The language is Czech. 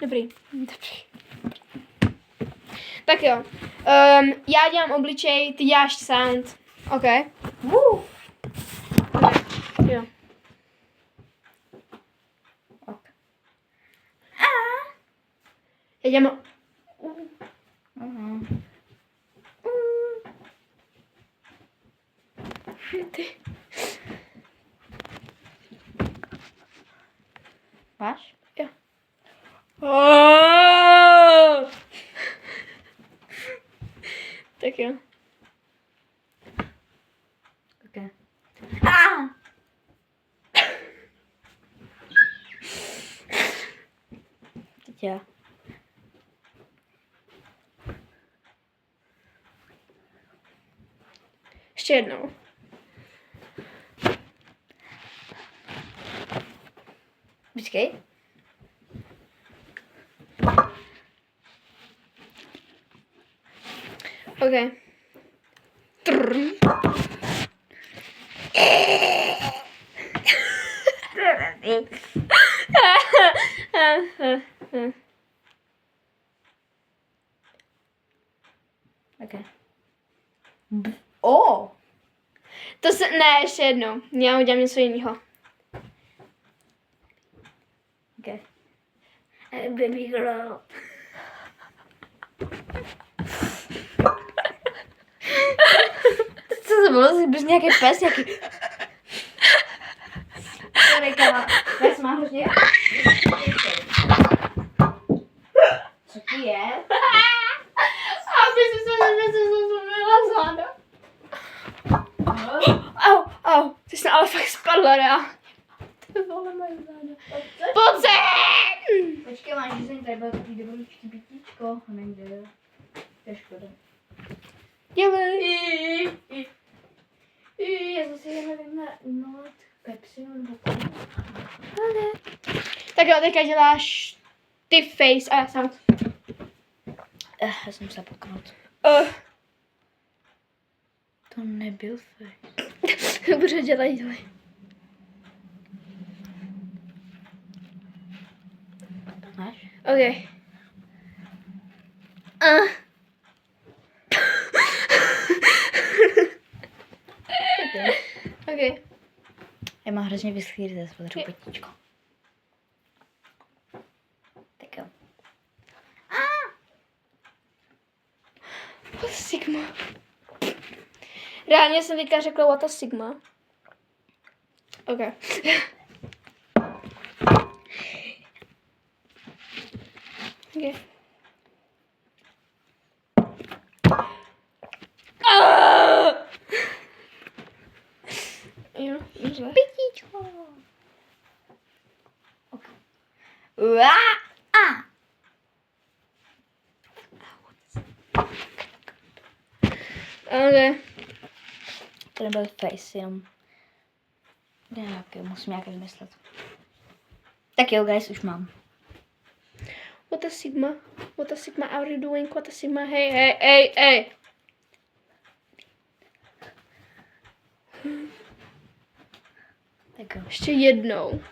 Dobrý. Tak jo. Já dělám obličej, ty děláš sound. OK. Jo. Ok. Já dělám... Ty. Máš? Jo. Tak jo. Ok. Teď já. Ještě jednou. Počkej. OK. Trrrm. Ok. O! To se... Ne, ještě jednou. Já udělám něco jiného. Ok. Baby girl. Co to bylo? Jsi byl nějaký pes, nějaký... Sorry, kama. Pes má hrozně... Co ti je? Aby si se zlomila záda. Au. Ty jsi ale fakt spadla, reálně. Ty vole, moje záda. Pojď sem! Počkej, máš řízení, tady bylo takový dobročky pitíčko. A nejde. To je škoda. Dělej. Já zase jen nevím na Pepsi nebo Tak jo, teďka děláš ty face a já sound. Já jsem se poknout. To nebyl fake. Dobře, dělej. Máš? OK. OK. Já mám hrozně vyschlý ze svého potíčko. Tak jo. What a Sigma. Reálně jsem teďka řekla what a Sigma. OK. OK. Jo, dobře. Pitíčko. Okay. OK. To nebyl face, jenom... Musím nějaké vymyslet. Tak jo, guys, už mám. What a Sigma? What a Sigma are you doing? What a Sigma? Hey. Tak jo. Ještě jednou.